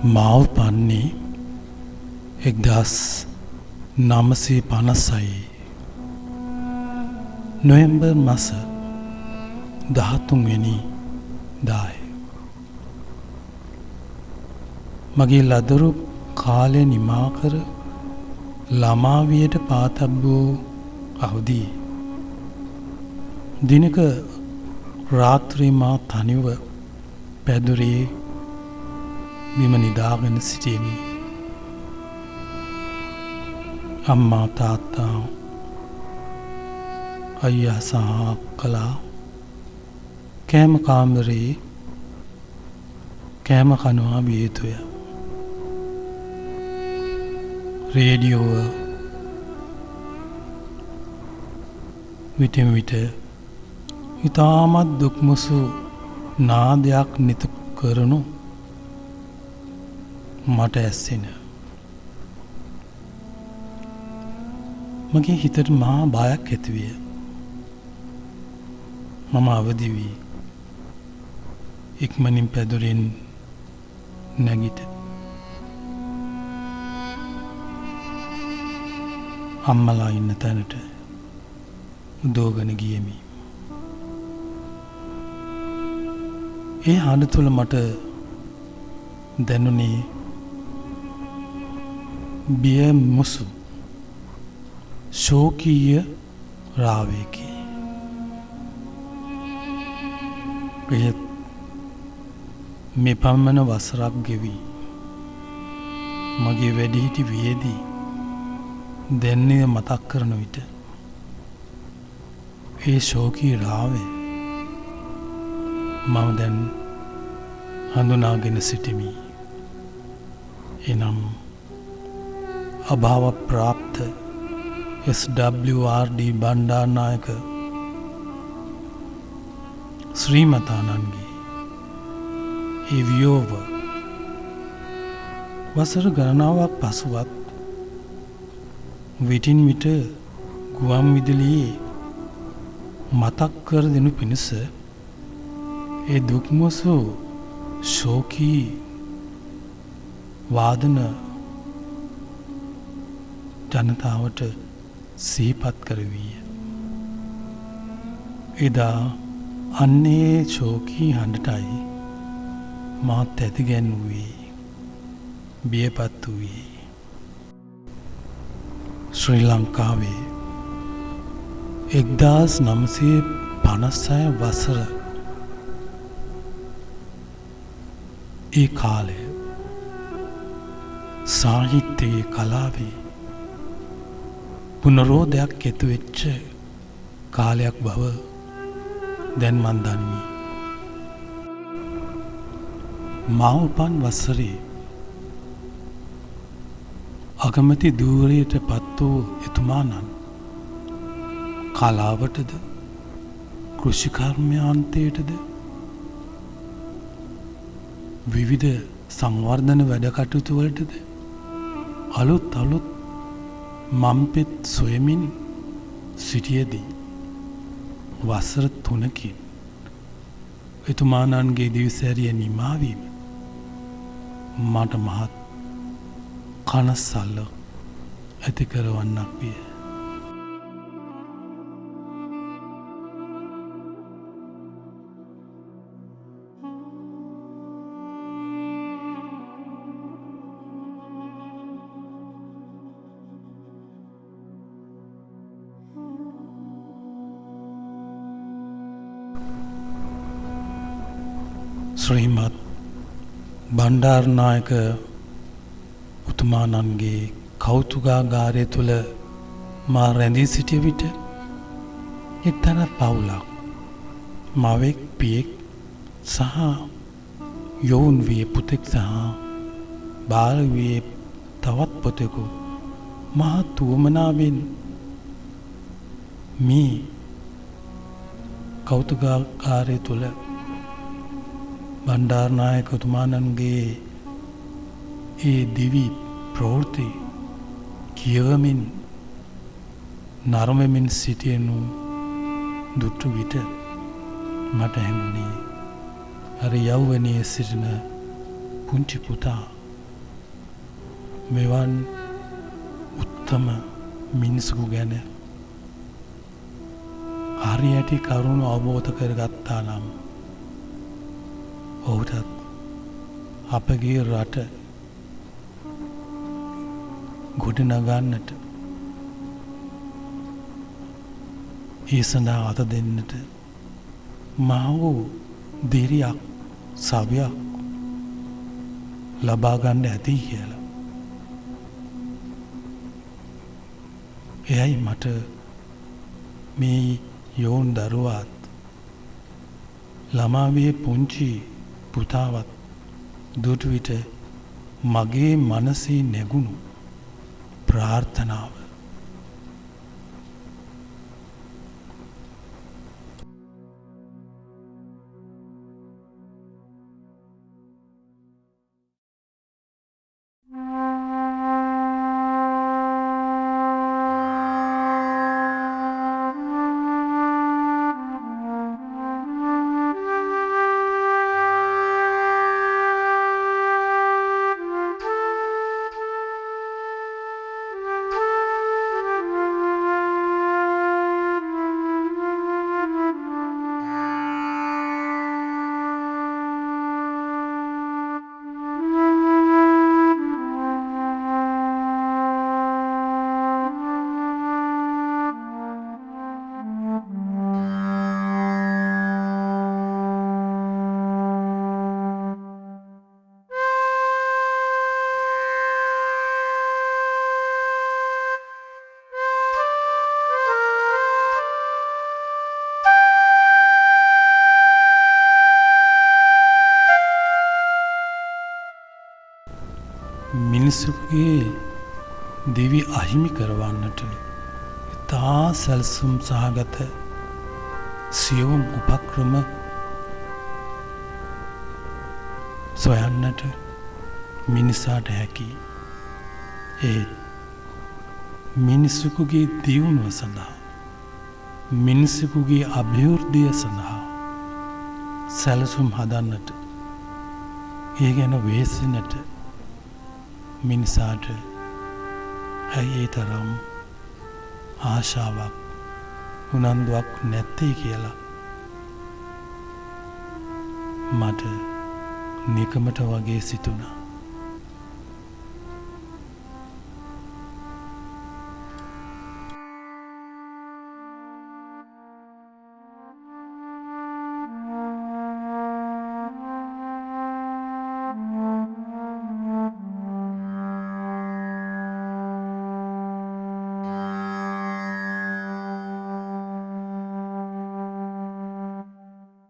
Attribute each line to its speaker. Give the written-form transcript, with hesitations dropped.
Speaker 1: මාව පන්නේ 1956 නොවැම්බර් මාස 13 වෙනි දාය. මගේ ලදරු කාලය නිමා කර ළමාවියට පාතබ්බෝ අවදී දිනක රාත්‍රී මා තනිව පැදුරේ බිම නිදාගෙන සිටියෙමි. අම්මා තාත්තා අයියා සහ අක්කලා කෑම කාමරේ කෑම කනවා විය යුතුය. රේඩියෝව විටින් විට ඉතාමත් දුක්මුසු නාදයක් නිතු කරනු මට ඇස්සෙන. මගේ හිතට මහා බයක් ඇතිවිය. මම අවදි වී ඉක්මනින් පැදුරෙන් නැගිට අම්මලා ඉන්න තැනට උදෝගෙන ගියෙමි. ඒ හඬ තුළ මට දැනුනේ බිය මුසු ශෝකීය රාවයකි. එය මේ පමණ වසරක් ගෙවී මගේ වැඩිහිටි වියේදී දැන්නේ මතක් කරන විට ඒ ශෝකී රාවය මම දැන් හඳුනාගෙන සිටිමි. එනම් අභාව ප්‍රාප්ත SWRD බණ්ඩාරනායක ශ්‍රීමතානන්ගේ ඒ වියෝව වසර ගණනාවක් පසුවත් විටින් විට ගුවන් විදුලියේ මතක් කර දෙනු පිණිස ඒ දුක්මුසු ශෝකී වාදන ජනතාවට සිහිපත් කරවීය. එදා අන්නේ ශෝකී හඬටයි මාත් ඇතිගැන්වූයේ බියපත් වූයේ. ශ්‍රී ලංකාවේ 1956 වසර ඒ කාලය සාහිත්‍යයේ කලාවේ පුනරෝධයක් ඇති වෙච්ච කාලයක් බව දැන් මන් දන්නේ. මා උපන් වසරේ අගමැති ධූරයට පත් වූ එතුමාණන් කලාවටද කෘෂිකර්මාන්තයටද විවිධ සංවර්ධන වැඩ කටයුතු වලටද අලුත් මම්පෙත් සොයමින් සිටියදී වසර 3කින් එතුමාණන්ගේ දිවිසැරිය නිමාවීම මට මහත් කනස්සල්ල ඇති කරවන්නක් විය. ශ්‍රීමත් බණ්ඩාරනායක උතුමාණන්ගේ කෞතුකාගාරය තුළ මා රැඳී සිටිය විට එක්තරා පවුලක් මවෙක් පියෙක් සහ යොවුන් විය පුතෙක් සහ බාල විය තවත් පුතෙකු මහත් වුවමනාවෙන් මේ කෞතුකාගාරය තුළ බණ්ඩාරනායක උතුමාණන්ගේ ඒ දිවි ප්‍රවෘත්ති කියවමින් නරඹමින් සිටියනු දුටු විට මට හැඟුණේ අර යෞවනයේ සිටින පුංචි පුතා මෙවන් උත්තම මිනිසකු ගැන හරියට කරුණු අවබෝධ කරගත්තා නම් ඔහුටත් අපගේ රට ගොඩනගන්නට ඒ සඳහා අත දෙන්නට මහ වූ දිරියක් සවියක් ලබා ගන්න ඇති කියලා. එයයි මට මේ යෝන් දරුවාත් ළමාවියේ පුංචි පුතාවත් දුටු විට මගේ මනසේ නැගුණු ප්‍රාර්ථනාව. මිනිසුගේ දිවි අහිමි කරවන්නට ඉතා සැලසුම් සහගත සියුම් උපක්‍රම සොයන්නට මිනිසාට හැකි. ඒ මිනිසුකුගේ දියුණුව සඳහා මිනිසුකුගේ අභිවෘද්ධිය සඳහා සැලසුම් හදන්නට ඒ ගැන වෙහෙසෙන්නට මිනිසාට ඇයි ඒ තරම් ආශාවක් උනන්දුවක් නැත්තේ කියලා මට නිකමට වගේ සිතුණා.